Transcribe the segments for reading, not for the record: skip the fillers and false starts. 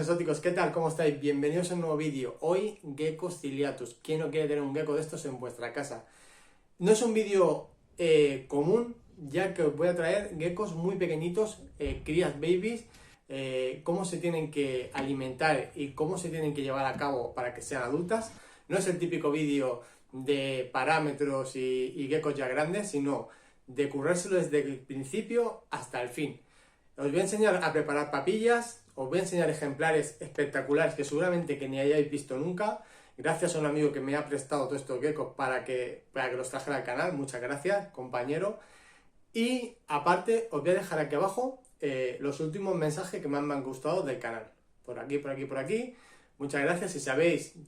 exóticos, ¿qué tal? ¿Cómo estáis? Bienvenidos a un nuevo vídeo. Hoy, geckos ciliatus. ¿Quién no quiere tener un gecko de estos en vuestra casa? No es un vídeo común, ya que os voy a traer geckos muy pequeñitos, crías babies, cómo se tienen que alimentar y cómo se tienen que llevar a cabo para que sean adultas. No es el típico vídeo de parámetros y geckos ya grandes, sino de currárselo desde el principio hasta el fin. Os voy a enseñar a preparar papillas, os voy a enseñar ejemplares espectaculares que seguramente que ni hayáis visto nunca, gracias a un amigo que me ha prestado todos estos geckos para que los trajera al canal. Muchas gracias, compañero. Y aparte os voy a dejar aquí abajo los últimos mensajes que más me han gustado del canal. Por aquí, por aquí, por aquí. Muchas gracias.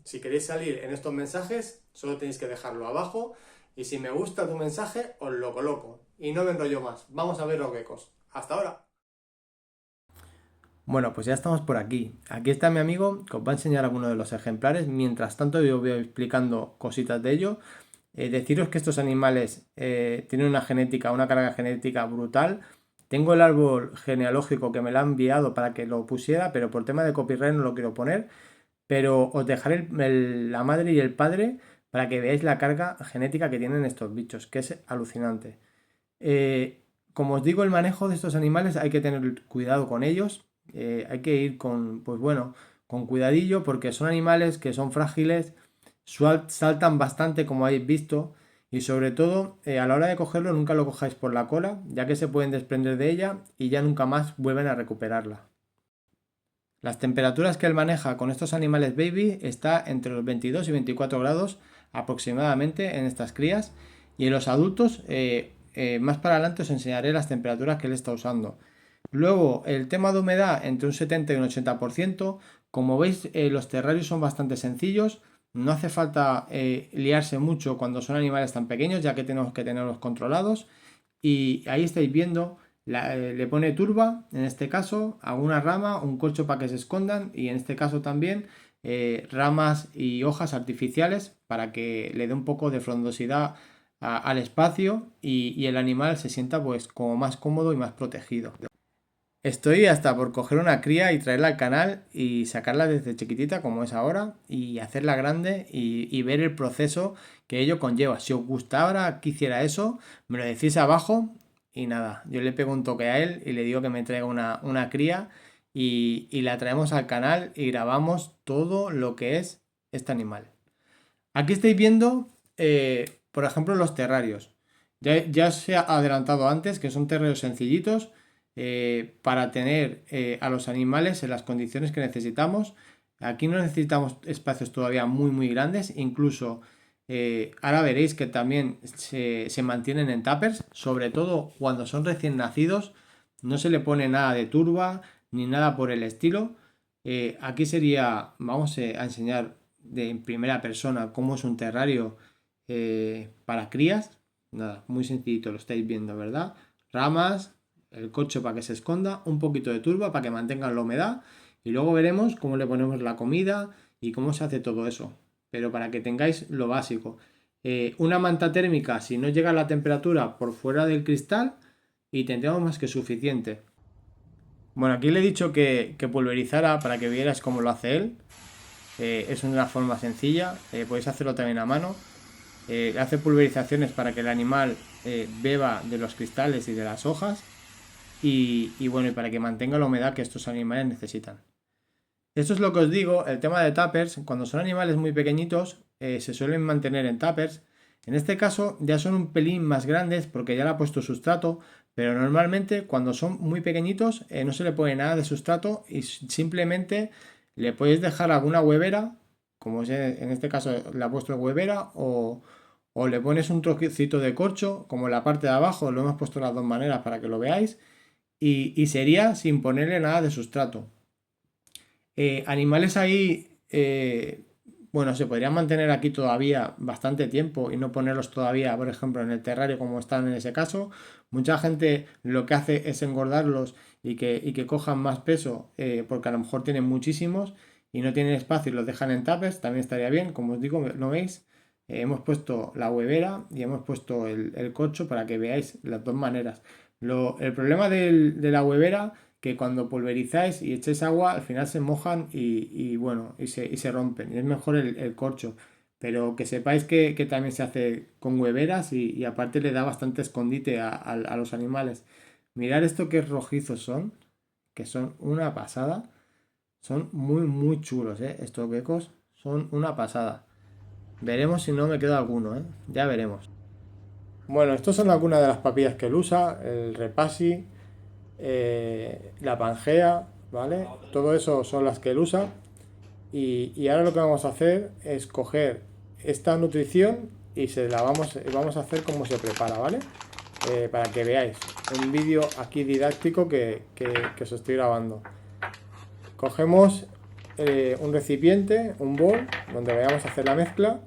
Si queréis salir en estos mensajes, solo tenéis que dejarlo abajo. Y si me gusta tu mensaje, os lo coloco. Y no me enrollo más. Vamos a ver los geckos. Hasta ahora. Bueno, pues ya estamos por aquí. Aquí está mi amigo que os va a enseñar algunos de los ejemplares. Mientras tanto yo voy explicando cositas de ello. Deciros que estos animales tienen una carga genética brutal. Tengo el árbol genealógico que me lo han enviado para que lo pusiera, pero por tema de copyright no lo quiero poner. Pero os dejaré la madre y el padre para que veáis la carga genética que tienen estos bichos, que es alucinante. Como os digo, el manejo de estos animales hay que tener cuidado con ellos. Hay que ir con cuidadillo porque son animales que son frágiles, saltan bastante como habéis visto y sobre todo a la hora de cogerlo nunca lo cojáis por la cola, ya que se pueden desprender de ella y ya nunca más vuelven a recuperarla. Las temperaturas que él maneja con estos animales baby está entre los 22 y 24 grados aproximadamente en estas crías, y en los adultos más para adelante os enseñaré las temperaturas que él está usando. Luego, el tema de humedad entre un 70 y un 80%. Como veis, los terrarios son bastante sencillos. No hace falta liarse mucho cuando son animales tan pequeños, ya que tenemos que tenerlos controlados. Y ahí estáis viendo, le pone turba, en este caso, alguna rama, un corcho para que se escondan, y en este caso también ramas y hojas artificiales para que le dé un poco de frondosidad al espacio y el animal se sienta pues como más cómodo y más protegido. Estoy hasta por coger una cría y traerla al canal y sacarla desde chiquitita como es ahora y hacerla grande y ver el proceso que ello conlleva. Si os gustara que hiciera eso, me lo decís abajo y nada, yo le pego un toque a él y le digo que me traiga una cría y la traemos al canal y grabamos todo lo que es este animal. Aquí estáis viendo, por ejemplo, los terrarios. Ya os he adelantado antes que son terrarios sencillitos para tener a los animales en las condiciones que necesitamos. Aquí no necesitamos espacios todavía muy grandes, incluso ahora veréis que también se mantienen en tuppers, sobre todo cuando son recién nacidos. No se le pone nada de turba ni nada por el estilo. Aquí vamos a enseñar en primera persona cómo es un terrario para crías. Nada, muy sencillito, lo estáis viendo, ¿verdad? Ramas, el corcho para que se esconda, un poquito de turba para que mantengan la humedad y luego veremos cómo le ponemos la comida y cómo se hace todo eso. Pero para que tengáis lo básico. Una manta térmica si no llega a la temperatura por fuera del cristal y tendremos más que suficiente. Bueno, aquí le he dicho que pulverizara para que vieras cómo lo hace él. Es una forma sencilla, podéis hacerlo también a mano. Hace pulverizaciones para que el animal beba de los cristales y de las hojas y bueno, y para que mantenga la humedad que estos animales necesitan. Esto es lo que os digo, el tema de tuppers. Cuando son animales muy pequeñitos se suelen mantener en tuppers. En este caso ya son un pelín más grandes porque ya le ha puesto sustrato, pero normalmente cuando son muy pequeñitos no se le pone nada de sustrato y simplemente le podéis dejar alguna huevera, como en este caso le ha puesto huevera, o le pones un trocito de corcho, como en la parte de abajo, lo hemos puesto de las dos maneras para que lo veáis, y sería sin ponerle nada de sustrato. Animales ahí, bueno, se podrían mantener aquí todavía bastante tiempo y no ponerlos todavía, por ejemplo, en el terrario como están en ese caso. Mucha gente lo que hace es engordarlos y que cojan más peso porque a lo mejor tienen muchísimos y no tienen espacio y los dejan en tuppers, también estaría bien. Como os digo, ¿no veis? Hemos puesto la huevera y hemos puesto el corcho para que veáis las dos maneras. El problema de la huevera que cuando pulverizáis y echáis agua, al final se mojan y bueno, y se rompen. Y es mejor el corcho. Pero que sepáis que también se hace con hueveras y aparte le da bastante escondite a los animales. Mirad esto que rojizos son, que son una pasada. Son muy, muy chulos, ¿eh? Estos geckos son una pasada. Veremos si no me queda alguno, ¿eh? Ya veremos. Bueno, estos son algunas de las papillas que él usa, el repasi, la pangea, ¿vale? Todo eso son las que él usa. Y ahora lo que vamos a hacer es coger esta nutrición y vamos a hacer cómo se prepara, ¿vale? Para que veáis un vídeo aquí didáctico que os estoy grabando. Cogemos un recipiente, un bol, donde vayamos a hacer la mezcla.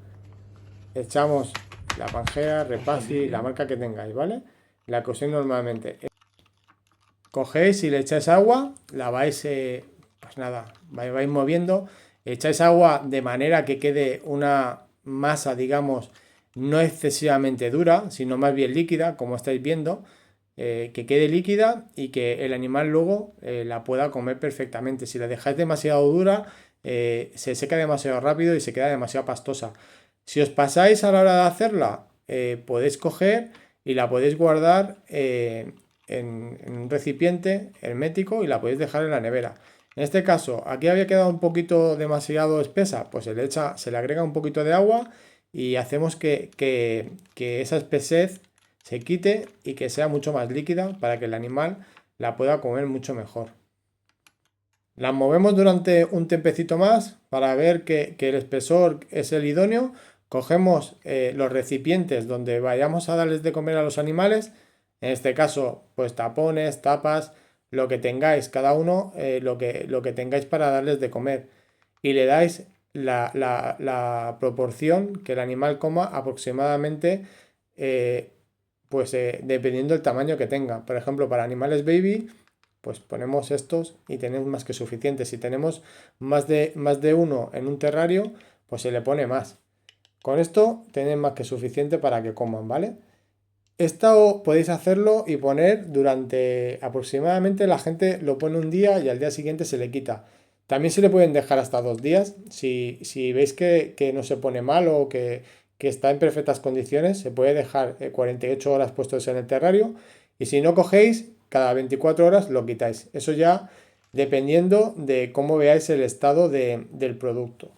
Echamos la Pangea, Repasi, la marca que tengáis, ¿vale? La que uséis normalmente. Cogéis y le echáis agua, la vais, pues nada, vais moviendo. Echáis agua de manera que quede una masa, digamos, no excesivamente dura, sino más bien líquida, como estáis viendo. Que quede líquida y que el animal luego la pueda comer perfectamente. Si la dejáis demasiado dura, se seca demasiado rápido y se queda demasiado pastosa. Si os pasáis a la hora de hacerla, podéis coger y la podéis guardar en un recipiente hermético y la podéis dejar en la nevera. En este caso, aquí había quedado un poquito demasiado espesa, pues se le agrega un poquito de agua y hacemos que esa espesez se quite y que sea mucho más líquida para que el animal la pueda comer mucho mejor. La movemos durante un tiempecito más para ver que el espesor es el idóneo. Cogemos los recipientes donde vayamos a darles de comer a los animales. En este caso, pues tapones, tapas, lo que tengáis, cada uno lo que tengáis para darles de comer. Y le dais la proporción que el animal coma aproximadamente, pues dependiendo del tamaño que tenga. Por ejemplo, para animales baby, pues ponemos estos y tenemos más que suficiente. Si tenemos más de uno en un terrario, pues se le pone más. Con esto tenéis más que suficiente para que coman, ¿vale? Esto podéis hacerlo y poner durante aproximadamente, la gente lo pone un día y al día siguiente se le quita. También se le pueden dejar hasta 2 días. Si veis que no se pone mal o que está en perfectas condiciones, se puede dejar 48 horas puestos en el terrario. Y si no cogéis, cada 24 horas lo quitáis. Eso ya dependiendo de cómo veáis el estado del producto.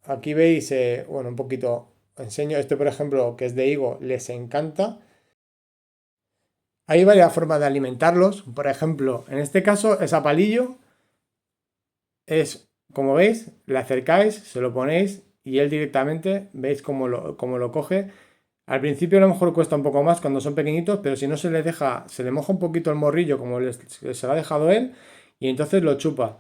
Aquí veis, bueno, un poquito, enseño este por ejemplo, que es de higo, les encanta. Hay varias formas de alimentarlos. Por ejemplo, en este caso es a palillo. Es, como veis, le acercáis, se lo ponéis y él directamente, veis cómo lo coge. Al principio a lo mejor cuesta un poco más cuando son pequeñitos, pero si no se le deja, se le moja un poquito el morrillo como se lo ha dejado él y entonces lo chupa.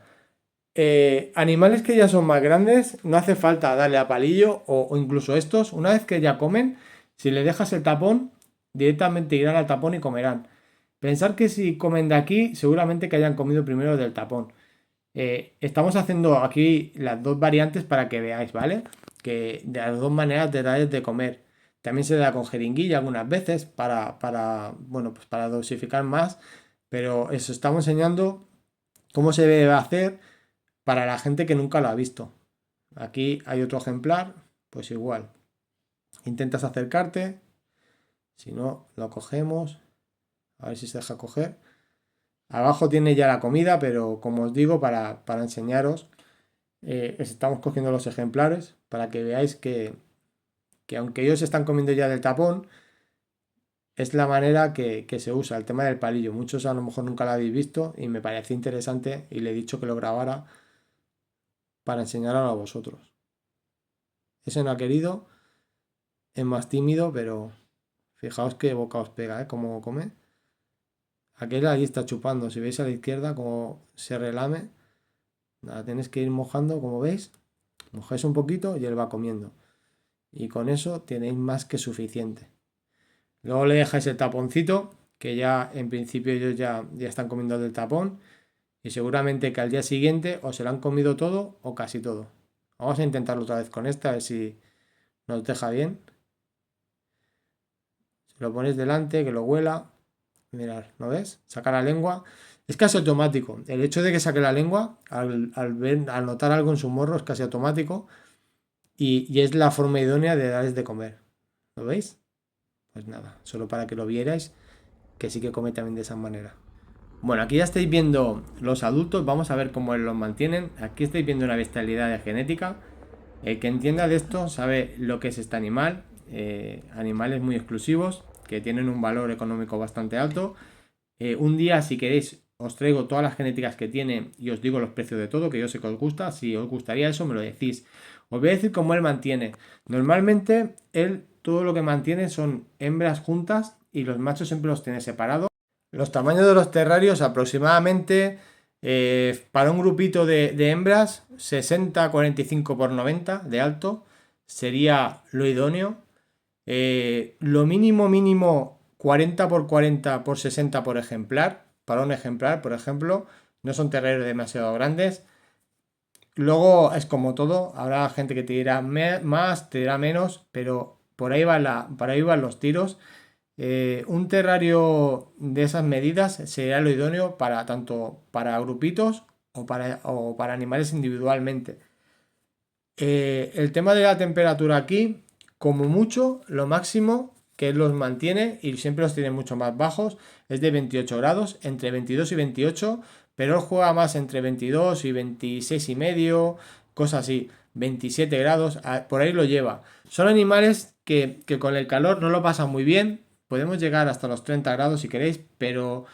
Animales que ya son más grandes, no hace falta darle a palillo o incluso estos, una vez que ya comen, si le dejas el tapón, directamente irán al tapón y comerán. Pensar que si comen de aquí, seguramente que hayan comido primero del tapón. Estamos haciendo aquí las dos variantes para que veáis, ¿vale? Que de las dos maneras de darles de comer. También se da con jeringuilla algunas veces bueno, pues para dosificar más, pero eso estamos enseñando cómo se debe hacer para la gente que nunca lo ha visto. Aquí hay otro ejemplar, pues igual. Intentas acercarte, si no, lo cogemos, a ver si se deja coger. Abajo tiene ya la comida, pero como os digo, para enseñaros, estamos cogiendo los ejemplares para que veáis que aunque ellos están comiendo ya del tapón, es la manera que se usa, el tema del palillo. Muchos a lo mejor nunca lo habéis visto y me pareció interesante y le he dicho que lo grabara para enseñarlo a vosotros. Ese no ha querido, es más tímido, pero fijaos qué boca os pega, ¿eh? Cómo come. Aquel ahí está chupando, si veis a la izquierda como se relame, nada, tenéis que ir mojando, como veis, mojáis un poquito y él va comiendo. Y con eso tenéis más que suficiente. Luego le dejáis el taponcito, que ya en principio ellos ya están comiendo del tapón. Y seguramente que al día siguiente o se lo han comido todo o casi todo. Vamos a intentarlo otra vez con esta, a ver si nos deja bien. Se lo ponéis delante, que lo huela. Mirad, ¿no ves? Saca la lengua. Es casi automático. El hecho de que saque la lengua, al notar algo en su morro, es casi automático. Y es la forma idónea de darles de comer. ¿Lo veis? Pues nada, solo para que lo vierais, que sí que come también de esa manera. Bueno, aquí ya estáis viendo los adultos, vamos a ver cómo los mantienen. Aquí estáis viendo una bestialidad de genética. El que entienda de esto sabe lo que es este animal. Animales muy exclusivos, que tienen un valor económico bastante alto. Un día, si queréis, os traigo todas las genéticas que tiene y os digo los precios de todo, que yo sé que os gusta. Si os gustaría eso, me lo decís. Os voy a decir cómo él mantiene. Normalmente, él todo lo que mantiene son hembras juntas y los machos siempre los tiene separados. Los tamaños de los terrarios aproximadamente para un grupito de hembras 60-45 por 90 de alto sería lo idóneo. Lo mínimo 40 por 40 por 60 por ejemplar. Para un ejemplar, por ejemplo, no son terrarios demasiado grandes. Luego es como todo, habrá gente que te dirá más, te dirá menos, pero por ahí van los tiros. Un terrario de esas medidas sería lo idóneo para tanto para grupitos o para animales individualmente. El tema de la temperatura aquí, como mucho, lo máximo que los mantiene y siempre los tiene mucho más bajos, es de 28 grados, entre 22 y 28, pero él juega más entre 22 y 26 y medio, cosas así, 27 grados, por ahí lo lleva. Son animales que con el calor no lo pasan muy bien, podemos llegar hasta los 30 grados si queréis, pero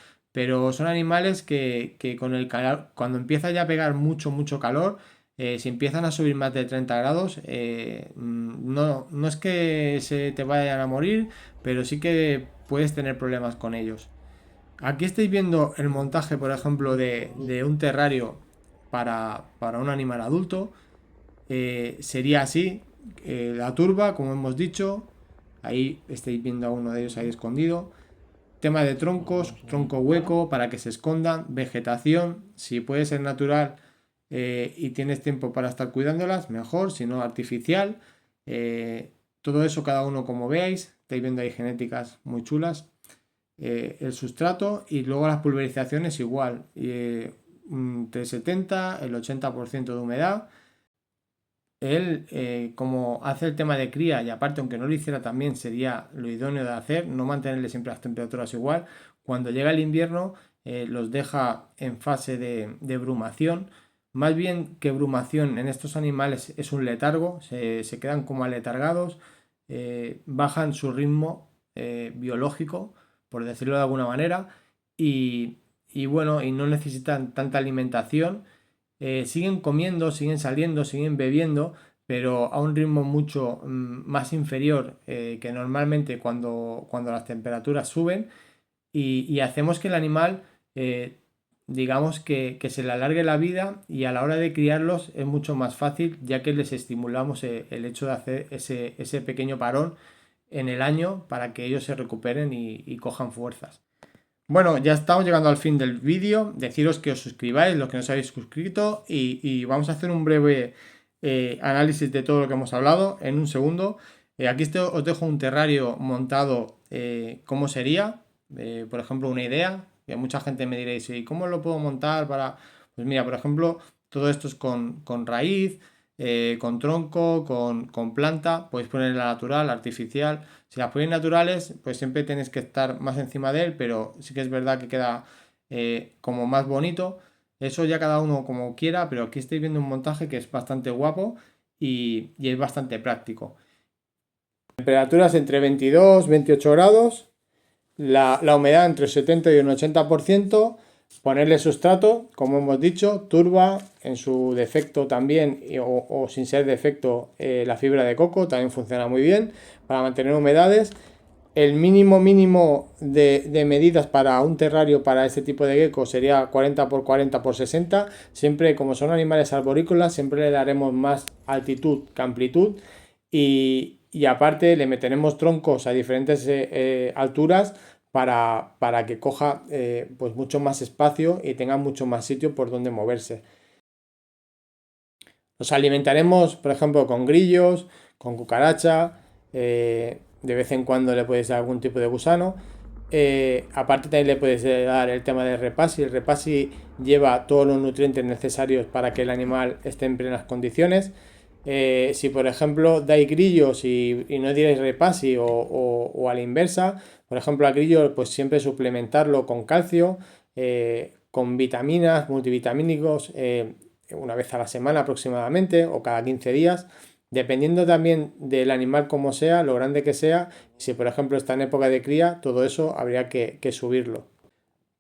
son animales que con el calor, cuando empieza ya a pegar mucho calor, si empiezan a subir más de 30 grados, no es que se te vayan a morir, pero sí que puedes tener problemas con ellos. Aquí estáis viendo el montaje, por ejemplo, de un terrario para un animal adulto. Sería así, la turba, como hemos dicho, ahí estáis viendo a uno de ellos ahí escondido. Tema de troncos, tronco hueco para que se escondan, vegetación, si puede ser natural y tienes tiempo para estar cuidándolas, mejor, si no artificial. Todo eso cada uno como veáis, estáis viendo ahí genéticas muy chulas. El sustrato y luego las pulverizaciones igual, entre 70 el 80% de humedad. Él, como hace el tema de cría y aparte, aunque no lo hiciera también, sería lo idóneo de hacer, no mantenerle siempre las temperaturas igual. Cuando llega el invierno, los deja en fase de brumación. Más bien que brumación en estos animales es un letargo, se quedan como aletargados, bajan su ritmo biológico, por decirlo de alguna manera, y bueno, y no necesitan tanta alimentación. Siguen comiendo, siguen saliendo, siguen bebiendo, pero a un ritmo mucho más inferior que normalmente cuando las temperaturas suben y hacemos que el animal, digamos que se le alargue la vida y a la hora de criarlos es mucho más fácil ya que les estimulamos el hecho de hacer ese pequeño parón en el año para que ellos se recuperen y cojan fuerzas. Bueno, ya estamos llegando al fin del vídeo. Deciros que os suscribáis, los que no os habéis suscrito, y vamos a hacer un breve análisis de todo lo que hemos hablado en un segundo. Aquí os dejo un terrario montado, cómo sería, por ejemplo, una idea, que mucha gente me diréis, ¿y cómo lo puedo montar para...? Pues mira, por ejemplo, todo esto es con raíz, con tronco, con planta, podéis ponerla natural, artificial. Si las ponéis naturales, pues siempre tenéis que estar más encima de él, pero sí que es verdad que queda como más bonito. Eso ya cada uno como quiera, pero aquí estáis viendo un montaje que es bastante guapo y es bastante práctico. Temperaturas entre 22 28 grados, la humedad entre el 70 y un 80%, ponerle sustrato, como hemos dicho, turba, en su defecto también, o sin ser defecto, la fibra de coco también funciona muy bien para mantener humedades. El mínimo de medidas para un terrario para este tipo de gecko sería 40 por 40 por 60. Siempre, como son animales arborícolas, siempre le daremos más altitud que amplitud. Y aparte le meteremos troncos a diferentes alturas para que coja pues mucho más espacio y tenga mucho más sitio por donde moverse. Los alimentaremos, por ejemplo, con grillos, con cucaracha, de vez en cuando le podéis dar algún tipo de gusano. Aparte también le puedes dar el tema del repasi. El repasi lleva todos los nutrientes necesarios para que el animal esté en plenas condiciones. Si por ejemplo dais grillos y no dierais repasi o a la inversa, por ejemplo al grillo pues siempre suplementarlo con calcio, con vitaminas, multivitamínicos, una vez a la semana aproximadamente o cada 15 días. Dependiendo también del animal como sea, lo grande que sea, si por ejemplo está en época de cría, todo eso habría que subirlo.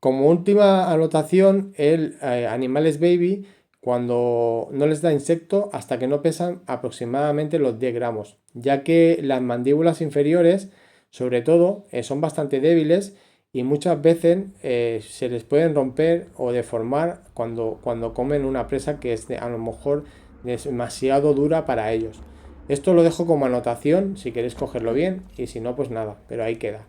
Como última anotación, el animales baby, cuando no les da insecto hasta que no pesan aproximadamente los 10 gramos, ya que las mandíbulas inferiores, sobre todo, son bastante débiles y muchas veces se les pueden romper o deformar cuando comen una presa que es a lo mejor demasiado dura para ellos. Esto lo dejo como anotación si queréis cogerlo bien y si no, pues nada, pero ahí queda.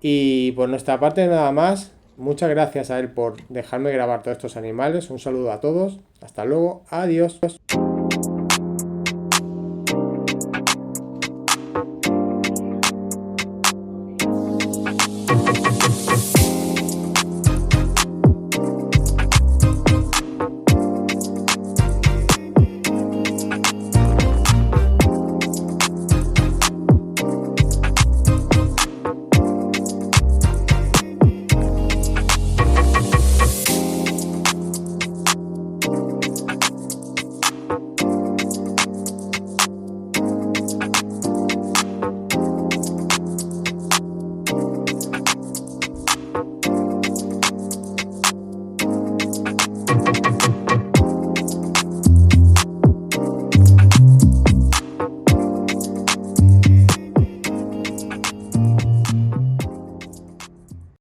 Y por nuestra parte nada más. Muchas gracias a él por dejarme grabar todos estos animales. Un saludo a todos. Hasta luego. Adiós.